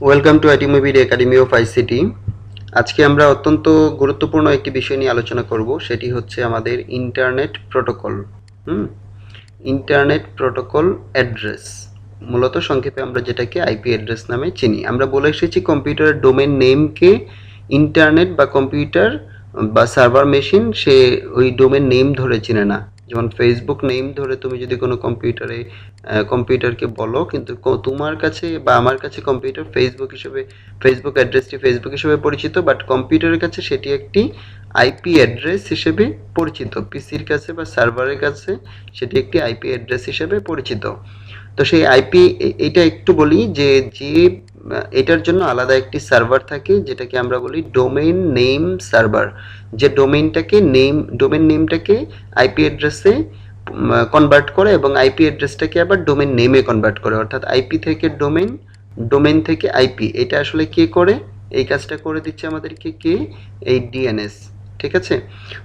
Welcome to IT মুভির academy of ICT. আজকে আমরা অত্যন্ত গুরুত্বপূর্ণ একটি বিষয় নিয়ে আলোচনা করব, সেটি হচ্ছে আমাদের ইন্টারনেট প্রোটোকল। হুম ইন্টারনেট প্রোটোকল অ্যাড্রেস, মূলত সংক্ষেপে আমরা যেটাকে আইপি অ্যাড্রেস নামে চিনি। আমরা বলে এসেছি কম্পিউটারের ডোমেন নেমকে ইন্টারনেট বা কম্পিউটার বা সার্ভার মেশিন সে ওই ডোমেন নেম ধরে চিনে না। যেমন ফেসবুক নেম ধরে তুমি যদি কোনো কম্পিউটারকে বলো, কিন্তু তোমার কাছে বা আমার কাছে কম্পিউটার ফেসবুক অ্যাড্রেসটি ফেসবুক হিসেবে পরিচিত, বাট কম্পিউটারের কাছে সেটি একটি আইপি অ্যাড্রেস হিসেবে পরিচিত। পিসির কাছে বা সার্ভারের কাছে সেটি একটি আইপি অ্যাড্রেস হিসেবে পরিচিত। তো সেই আইপি, এটা একটু বলি যে এটার জন্য আলাদা একটি সার্ভার থাকে যেটাকে আমরা বলি ডোমেইন নেম সার্ভার, যে ডোমেন নেমটাকে আইপি অ্যাড্রেসে কনভার্ট করে এবং আইপি অ্যাড্রেসটাকে আবার ডোমেন নেমে কনভার্ট করে, অর্থাৎ আইপি থেকে ডোমেন, ডোমেন থেকে আইপি। এটা আসলে কে করে? এই কাজটা করে দিচ্ছে আমাদেরকে কে? এই ডিএনএস। ঠিক আছে।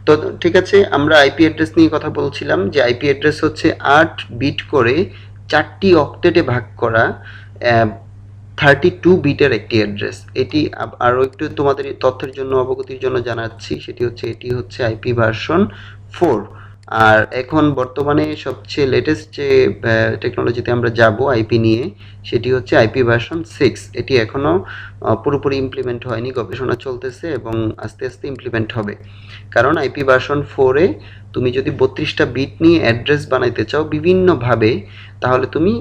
তো ঠিক আছে, আমরা আইপি অ্যাড্রেস নিয়ে কথা বলছিলাম যে আইপি অ্যাড্রেস হচ্ছে 8 বিট করে 4টি অক্টেটে ভাগ করা 32 বিটের একটি অ্যাড্রেস। এটি আরও একটু তোমাদের তথ্যের জন্য, অবগতির জন্য জানাচ্ছি, এটি হচ্ছে আইপি ভার্সন 4। আর এখন বর্তমানে সবচেয়ে লেটেস্ট যে টেকনোলজিতে আমরা যাব আইপি নিয়ে, সেটি হচ্ছে আইপি ভার্সন 6। এটি এখনও পুরোপুরি ইমপ্লিমেন্ট হয়নি, গবেষণা চলতেছে এবং আস্তে আস্তে ইমপ্লিমেন্ট হবে। কারণ আইপি ভার্সন 4-এ তুমি যদি 32টা বিট নিয়ে অ্যাড্রেস বানাইতে চাও বিভিন্নভাবে, তাহলে তুমি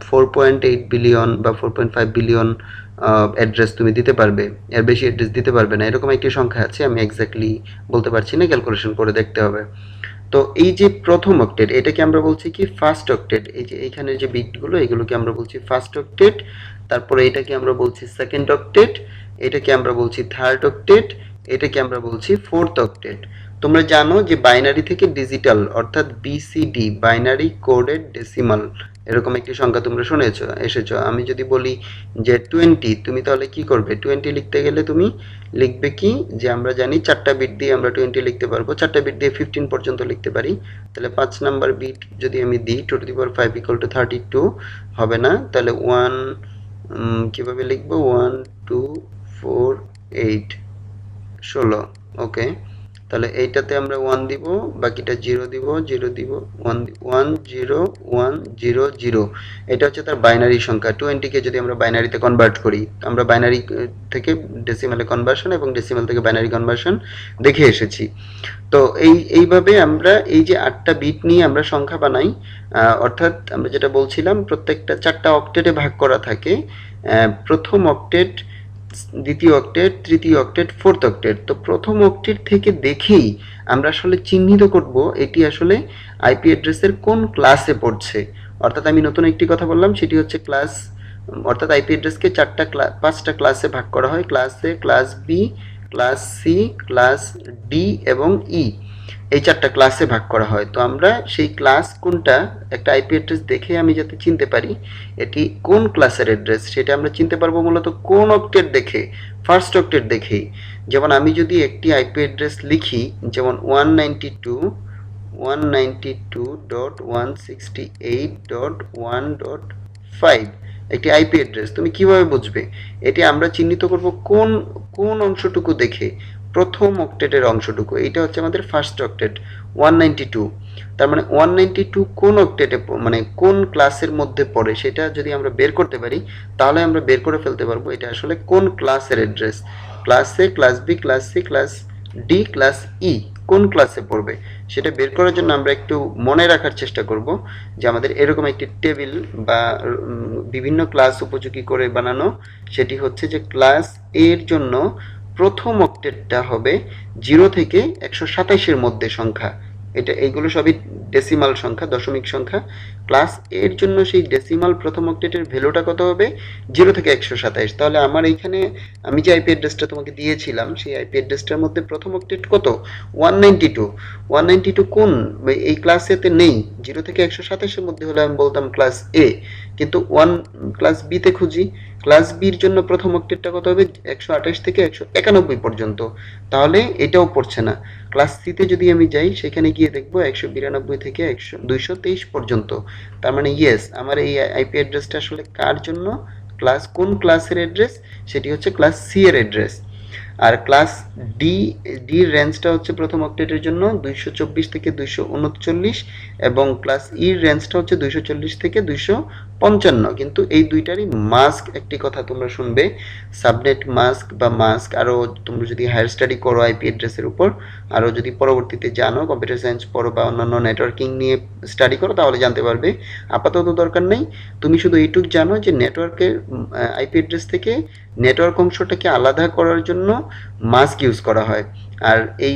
4.8 বিলিয়ন বা 4.5 বিলিয়ন অ্যাড্রেস তুমি দিতে পারবে। এর বেশি অ্যাড্রেস দিতে পারবে না, এরকম একটি সংখ্যা আছে। আমি এক্স্যাক্টলি বলতে পারছি না, ক্যালকুলেশন করে দেখতে হবে। তো এই যে প্রথম অক্টেট, এটাকে আমরা বলছি কি ফার্স্ট অক্টেট। এই যে এইখানে যে বিটগুলো, এগুলোকে আমরা বলছি ফার্স্ট অক্টেট। তারপরে এটাকে আমরা বলছি সেকেন্ড অক্টেট, এটাকে আমরা বলছি থার্ড অক্টেট, এটাকে আমরা বলছি ফোর্থ অক্টেট। তোমরা জানো যে বাইনারি থেকে ডিজিটাল অর্থাৎ বিসিডি, বাইনারি কোডেড ডেসিমাল, এরকম একটি সংখ্যা তোমরা এসেছো। আমি যদি বলি যে 20, তুমি তাহলে কি করবে? 20 লিখতে গেলে তুমি লিখবে কি, যে আমরা জানি 4টা বিট দিয়ে আমরা 20 লিখতে পারবো, 4টা বিট দিয়ে 15 পর্যন্ত লিখতে পারি। তাহলে 5 নাম্বার বিট যদি আমি দিই 2^5 = 32 হবে না, তাহলে 1 কিভাবে লিখবো? 1 2 4 8 16। ওকে, তাহলে এইটাতে আমরা 1 দিব, বাকিটা 0 দিব, 0 দিব, 1 1 0 1 0 0। এটা হচ্ছে তার বাইনারি সংখ্যা। 20-কে যদি আমরা বাইনারিতে কনভার্ট করি, আমরা বাইনারি থেকে ডেসিমালে কনভার্সন এবং ডেসিমাল থেকে বাইনারি কনভার্সন দেখে এসেছি। তো এইভাবে আমরা এই যে 8টা বিট নিয়ে আমরা সংখ্যা বানাই, অর্থাৎ আমরা যেটা বলছিলাম প্রত্যেকটা 4টা অক্টেটে ভাগ করা থাকে। প্রথম অক্টেট, দ্বিতীয় অক্টেট, তৃতীয় অক্টেট, ফোর্থ অক্টেট। তো প্রথম অক্টেট থেকে দেখেই আমরা আসলে চিহ্নিত করব এটি আসলে আইপি অ্যাড্রেসের কোন ক্লাসে পড়ছে। অর্থাৎ আমি নতুন একটি কথা বললাম, সেটি হচ্ছে ক্লাস। অর্থাৎ আইপি অ্যাড্রেসকে 5টা ক্লাসে ভাগ করা হয়, class A, class B, class C, class D এবং ই। এই 4টা ক্লাসে ভাগ করা হয়। তো আমরা সেই ক্লাস কোনটা, একটা আইপি অ্যাড্রেস দেখে আমি যাতে চিনতে পারি এটি কোন ক্লাসের অ্যাড্রেস, সেটা আমরা চিনতে পারবো মূলত কোন অক্টেট দেখে, ফার্স্ট অক্টেট দেখেই। যেমন আমি যদি একটি আইপি অ্যাড্রেস লিখি, যেমন 192.168.1.5 একটি আইপি অ্যাড্রেস, তুমি কিভাবে বুঝবে? এটি আমরা চিহ্নিত করব কোন কোন অংশটুকু দেখে, প্রথম অক্টেটের অংশটুকু। এইটা হচ্ছে আমাদের ফার্স্ট অক্টেট 192। তার মানে 192 কোন অক্টেটে, মানে কোন ক্লাসের মধ্যে পড়ে, সেটা যদি আমরা বের করতে পারি তাহলে আমরা বের করে ফেলতে পারবো এটা আসলে কোন ক্লাসের address. Class A, class B, class C, class D, class E কোন ক্লাসে পড়বে সেটা বের করার জন্য আমরা একটু মনে রাখার চেষ্টা করব যে আমাদের এরকম একটি টেবিল বা বিভিন্ন ক্লাস উপযোগী করে বানানো। সেটি হচ্ছে যে ক্লাস এর জন্য প্রথম অক্টেটটা হবে 0 থেকে 127-এর মধ্যে সংখ্যা। এইগুলো সবই ডেসিমাল সংখ্যা, দশমিক সংখ্যা। ক্লাস এর জন্য সেই ডেসিমাল প্রথম অক্টেটের ভ্যালুটা কত হবে? 0 থেকে 127। তাহলে আমার এইখানে আমি যে আইপি অ্যাড্রেসটা তোমাকে দিয়েছিলাম, সেই আইপি অ্যাড্রেসটার মধ্যে প্রথম অক্টেট কত? 192। 192 কোন, এই ক্লাস এতে নেই। 0 থেকে 127-এর মধ্যে হলে আমি বলতাম ক্লাস এ, কিন্তু ক্লাস বি তে খুঁজি, ক্লাস বির জন্য প্রথম অক্টেটটা কত হবে? 128 থেকে 191 পর্যন্ত। তাহলে এটাও পড়ছে না। ক্লাস সিতে যদি আমি যাই, সেখানে গিয়ে দেখবো 192 থেকে 223 পর্যন্ত। তার মানে ইয়েস, আমার এই আইপি অ্যাড্রেসটা আসলে কার জন্য? ক্লাস কোন ক্লাসের অ্যাড্রেস, সেটি হচ্ছে ক্লাস সি এর অ্যাড্রেস। আর ক্লাস ডির রেঞ্জটা হচ্ছে প্রথম অক্টেটের জন্য 224 থেকে 239, এবং ক্লাস ইর রেঞ্জটা হচ্ছে 240 থেকে 255। কিন্তু এই দুইটারই মাস্ক, একটি কথা তোমরা শুনবে, সাবনেট মাস্ক বা মাস্ক, আরও তোমরা যদি হায়ার স্টাডি করো আইপি অ্যাড্রেসের উপর, আরও যদি পরবর্তীতে জানো, কম্পিউটার সায়েন্স পড়ো বা অন্যান্য নেটওয়ার্কিং নিয়ে স্টাডি করো, তাহলে জানতে পারবে। আপাতত দরকার নেই, তুমি শুধু এইটুক জানো যে নেটওয়ার্কের আইপি অ্যাড্রেস থেকে নেটওয়ার্ক অংশটাকে আলাদা করার জন্য মাস্ক ইউজ করা হয়। আর এই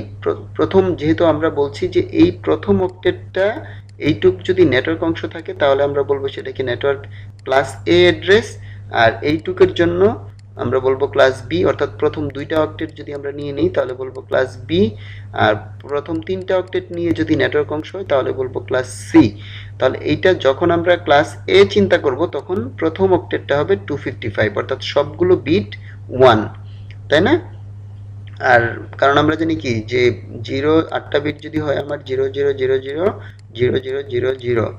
প্রথম, যেহেতু আমরা বলছি যে এই প্রথম অক্টেটটা এইটুক যদি নেটওয়ার্ক অংশ থাকে, তাহলে আমরা বলবো সেটাকে নেটওয়ার্ক ক্লাস এ অ্যাড্রেস। আর এইটুকের জন্য আমরা বলবো ক্লাস বি, অর্থাৎ প্রথম দুইটা অক্টেট যদি আমরা নিয়ে নিই তাহলে বলবো ক্লাস বি। আর প্রথম তিনটা অক্টেট নিয়ে যদি নেটওয়ার্ক অংশ হয় তাহলে বলবো ক্লাস সি। তাহলে এইটা যখন আমরা ক্লাস এ চিন্তা করব, তখন প্রথম অক্টেটটা হবে 255, অর্থাৎ সবগুলো বিট 1, তাই না? আর কারণ আমরা জানি কি যে 8টা বিট যদি হয় আমার 00000000,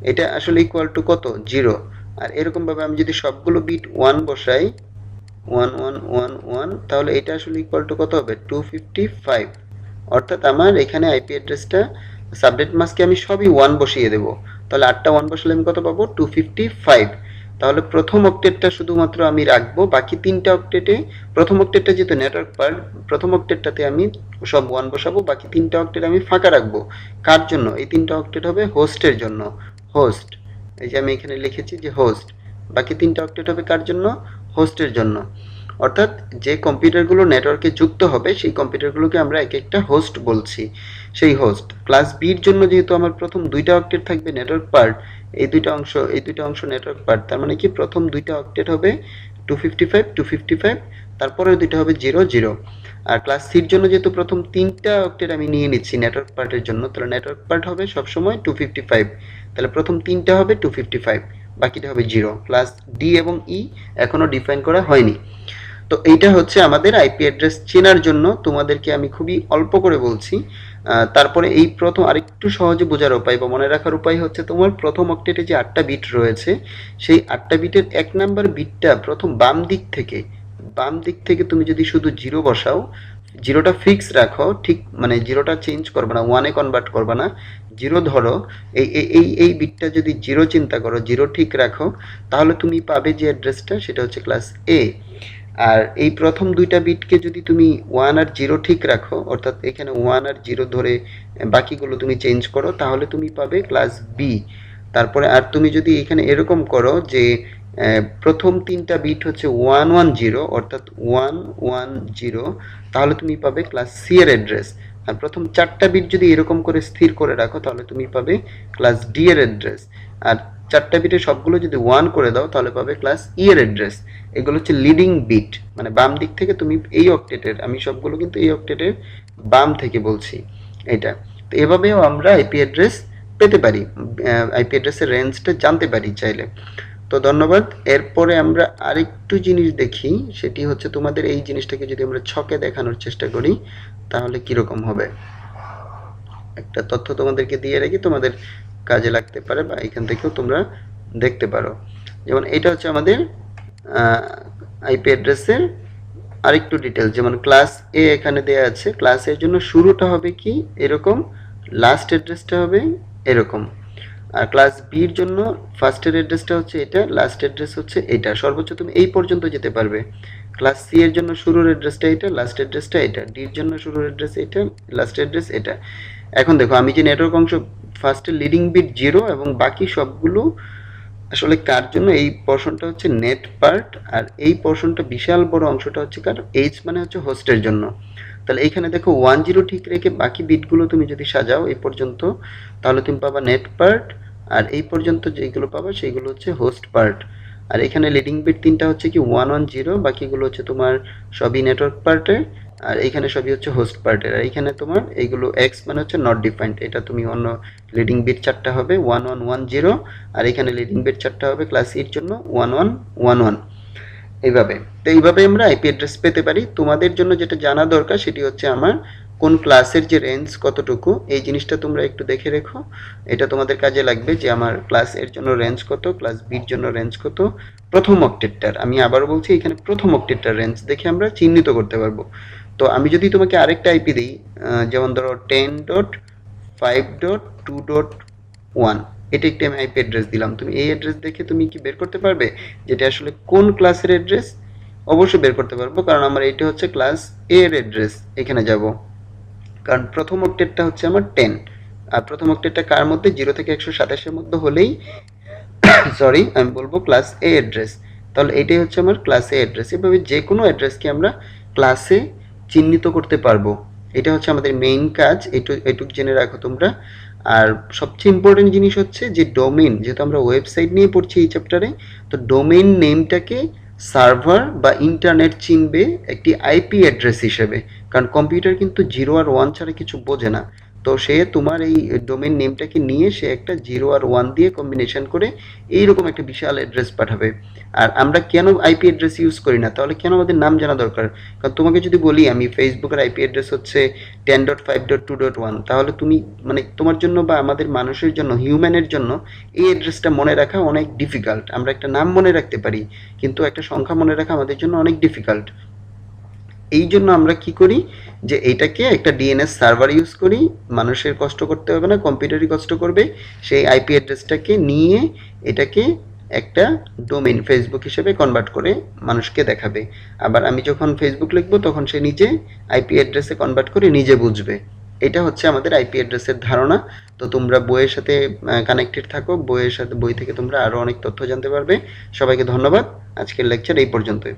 এটা আসলে ইকুয়াল টু কত, 0। আর এরকম ভাবে আমি যদি সবগুলো বিট 1 বসাই, 1111, তাহলে এটা আসলে ইকুয়াল টু কত হবে, 255। অর্থাৎ আমার এখানে আইপি অ্যাড্রেসটা, সাবনেট মাস্কে আমি সবই 1 বসিয়ে দেব, তাহলে 8টা 1 বসালে আমি কত পাবো, 255। তাহলে প্রথম অক্টেটটা শুধুমাত্র আমি রাখবো, বাকি তিনটা অক্টেটে, প্রথম অক্টেটটা যেহেতু নেটওয়ার্ক পার্ট, প্রথম অক্টেটটাতে আমি সব 1 বসাবো, বাকি তিনটা অক্টেট আমি ফাঁকা রাখবো। কার জন্য? এই তিনটা অক্টেট হবে হোস্টের জন্য, হোস্ট। এই যে আমি এখানে লিখেছি যে হোস্ট। বাকি তিনটা অক্টেট হবে কার জন্য? হোস্টের জন্য। অর্থাৎ যে কম্পিউটারগুলো নেটওয়ার্কে যুক্ত হবে সেই কম্পিউটারগুলোকে আমরা এক একটা হোস্ট বলছি, সেই হোস্ট। ক্লাস বির জন্য যেহেতু আমার প্রথম দুইটা অক্টেট থাকবে নেটওয়ার্ক পার্ট, এই দুইটা অংশ নেটওয়ার্ক পার্ট, তার মানে কি প্রথম দুইটা অক্টেট হবে 255, তারপরে দুইটা হবে 00। আর ক্লাস সির জন্য যেহেতু প্রথম তিনটা অক্টেট আমি নিয়ে নিচ্ছি নেটওয়ার্ক পার্টের জন্য, তাহলে নেটওয়ার্ক পার্ট হবে সবসময় 255, তাহলে প্রথম তিনটা হবে 255, বাকিটা হবে 0। ক্লাস ডি এবং ই এখনো ডিফাইন করা হয়নি। তো এইটা হচ্ছে আমাদের আইপি অ্যাড্রেস চেনার জন্য তোমাদেরকে আমি খুবই অল্প করে বলছি। তারপরে এই প্রথম আরেকটু সহজে বোঝার উপায় বা মনে রাখার উপায় হচ্ছে, তোমার প্রথম অক্টেটে যে 8টা বিট রয়েছে, সেই 8টা বিটের 1 নাম্বার বিটটা প্রথম বাম দিক থেকে তুমি যদি শুধু 0 বসাও, 0টা ফিক্স রাখো, ঠিক মানে 0টা চেঞ্জ করবে না, 1-এ কনভার্ট করবে না, 0 ধরো। এই বিটটা যদি 0 চিন্তা করো, 0 ঠিক রাখো, তাহলে তুমি পাবে যে অ্যাড্রেসটা, সেটা হচ্ছে ক্লাস এ। আর এই প্রথম দুইটা বিটকে যদি তুমি 1 আর 0 ঠিক রাখো, অর্থাৎ এখানে 1 আর 0 ধরে বাকিগুলো তুমি চেঞ্জ করো, তাহলে তুমি পাবে ক্লাস বি। তারপরে আর তুমি যদি এখানে এরকম করো যে প্রথম তিনটা বিট হচ্ছে 110, অর্থাৎ 110, তাহলে তুমি পাবে ক্লাস সি এর অ্যাড্রেস। আর প্রথম 4টা বিট যদি এরকম করে স্থির করে রাখো, তাহলে তুমি পাবে ক্লাস ডি এর অ্যাড্রেস। আর 4টা বিটে সবগুলো যদি 1 করে দাও, তাহলে পাবে ক্লাস ই এর অ্যাড্রেস। এগুলো হচ্ছে লিডিং বিট, মানে বাম দিক থেকে তুমি এই অক্টেটের, আমি সবগুলো কিন্তু এই অক্টেটের বাম থেকে বলছি এটা। তো এভাবেও আমরা আইপি অ্যাড্রেস পেতে পারি, আইপি অ্যাড্রেসের রেঞ্জটা জানতে পারি চাইলে। তো ধন্যবাদ। এরপরে আমরা আরেকটু জিনিস দেখি, সেটি হচ্ছে তোমাদের এই জিনিসটাকে যদি আমরা ছকে দেখানোর চেষ্টা করি তাহলে কিরকম হবে। একটা তথ্য তোমাদেরকে দিয়ে রাখি, তোমাদের কাজে লাগতে পারে বা এখান থেকেও তোমরা দেখতে পারো। যেমন এটা হচ্ছে আমাদের আইপি অ্যাড্রেসের আরেকটু ডিটেল। যেমন ক্লাস এ এখানে দেয়া আছে, ক্লাস এর জন্য শুরুটা হবে কি এরকম, লাস্ট অ্যাড্রেসটা হবে এরকম। আর ক্লাস বির জন্য ফার্স্টের অ্যাড্রেসটা হচ্ছে এটা, লাস্ট অ্যাড্রেস হচ্ছে এটা, সর্বোচ্চ তুমি এই পর্যন্ত যেতে পারবে। ক্লাস সি এর জন্য শুরুর অ্যাড্রেসটা এটা, লাস্ট অ্যাড্রেসটা এটা, ডির জন্য শুরুর অ্যাড্রেস এটা, লাস্ট অ্যাড্রেস এটা। এখন দেখো আমি যে নেটওয়ার্ক অংশ, ফার্স্টের লিডিং বিট 0 এবং বাকি সবগুলো আসলে কার জন্য, এই পোর্শনটা হচ্ছে নেট পার্ট, আর এই পোর্শনটা বিশাল বড় অংশটা হচ্ছে কার, এইচ মানে হচ্ছে হোস্টের জন্য। তাহলে এইখানে দেখো 10 ঠিক রেখে বাকি বিটগুলো তুমি যদি সাজাও এই পর্যন্ত, তাহলে তুমি পাবা নেট পার্ট, আর এই পর্যন্ত যেগুলো পাবা সেইগুলো হচ্ছে হোস্ট পার্ট। আর এখানে লিডিং বিট তিনটা হচ্ছে কি 110, বাকিগুলো হচ্ছে তোমার সবই নেটওয়ার্ক পার্টে, আর এইখানে সবই হচ্ছে হোস্ট পার্টের। আর এইখানে তোমার এইগুলো এক্স মানে হচ্ছে নট ডিফাইন্ড, এটা তুমি অন্য লিডিং বিট 4টা হবে 1110, আর এখানে লিডিং বিট 4টা হবে ক্লাস এর জন্য 1111। এইভাবে, তো এইভাবে আমরা আইপি অ্যাড্রেস পেতে পারি। তোমাদের জন্য যেটা জানা দরকার সেটি হচ্ছে আমার কোন ক্লাসের যে রেঞ্জ কতটুকু এই জিনিসটা তোমরা একটু দেখে রেখো। এটা তোমাদের কাজে লাগবে যে আমার ক্লাস এর জন্য রেঞ্জ কত, ক্লাস বির জন্য রেঞ্জ কত। প্রথম অক্টেটটার, আমি আবারও বলছি, এখানে প্রথম অক্টেটটার রেঞ্জ দেখে আমরা চিহ্নিত করতে পারবো। তো আমি যদি তোমাকে আরেকটা আইপি দিই, যেমন ধরো 10.5.2.1, এটা একটা আমি আইপি অ্যাড্রেস দিলাম, তুমি এই অ্যাড্রেস দেখে তুমি কি বের করতে পারবে যেটা আসলে কোন ক্লাসের অ্যাড্রেস? অবশ্যই বের করতে পারবো, কারণ আমার এইটা হচ্ছে ক্লাস এ এর অ্যাড্রেস। এখানে যাব, কারণ প্রথম অক্টেটটা হচ্ছে আমার 10, আর প্রথম অক্টেটটা কার মধ্যে, 0 থেকে 127 মধ্যে হলেই সরি আমি বলবো ক্লাস এ অ্যাড্রেস। তাহলে এটাই হচ্ছে আমার ক্লাস এ অ্যাড্রেস। এভাবে যে কোনো অ্যাড্রেসকে আমরা ক্লাসে চিহ্নিত করতে পারবো। এটা হচ্ছে আমাদের মেইন কাজ, এটুক জেনে রাখো তোমরা। আর সবচেয়ে ইম্পর্টেন্ট জিনিস হচ্ছে যে ডোমেইন, যেহেতু আমরা ওয়েবসাইট নিয়ে পড়ছি এই চ্যাপ্টারে, তো ডোমেইন নেমটাকে সার্ভার বা ইন্টারনেট চিনবে একটি আইপি অ্যাড্রেস হিসেবে, কারণ কম্পিউটার কিন্তু 0 আর 1 ছাড়া কিছু বোঝে না। তো সে তোমার এই ডোমেইন নেমটাকে নিয়ে সে একটা 0 আর 1 দিয়ে কম্বিনেশন করে এইরকম একটা বিশাল অ্যাড্রেস পাঠাবে। আর আমরা কেন আইপি অ্যাড্রেস ইউজ করি না, তাহলে কেন আমাদের নাম জানা দরকার? কারণ তোমাকে যদি বলি আমি ফেসবুকের আইপি অ্যাড্রেস হচ্ছে 10.5.2.1, তাহলে তুমি মানে তোমার জন্য বা আমাদের মানুষের জন্য, হিউম্যানের জন্য এই অ্যাড্রেসটা মনে রাখা অনেক ডিফিকাল্ট। আমরা একটা নাম মনে রাখতে পারি, কিন্তু একটা সংখ্যা মনে রাখা আমাদের জন্য অনেক ডিফিকাল্ট। এই জন্য আমরা কি করি, যে এইটাকে একটা ডিএনএস সার্ভার ইউজ করি, মানুষের কষ্ট করতে হবে না, কম্পিউটারই কষ্ট করবে। সেই আইপি অ্যাড্রেসটাকে নিয়ে এটাকে একটা ডোমেইন ফেসবুক হিসেবে কনভার্ট করে মানুষকে দেখাবে। আবার আমি যখন ফেসবুক লিখবো তখন সে নিজে আইপি অ্যাড্রেসে কনভার্ট করে নিজে বুঝবে। এটা হচ্ছে আমাদের আইপি অ্যাড্রেসের ধারণা। তো তোমরা বইয়ের সাথে কানেক্টেড থাকো, বই থেকে তোমরা আরো অনেক তথ্য জানতে পারবে। সবাইকে ধন্যবাদ, আজকের লেকচার এই পর্যন্তই।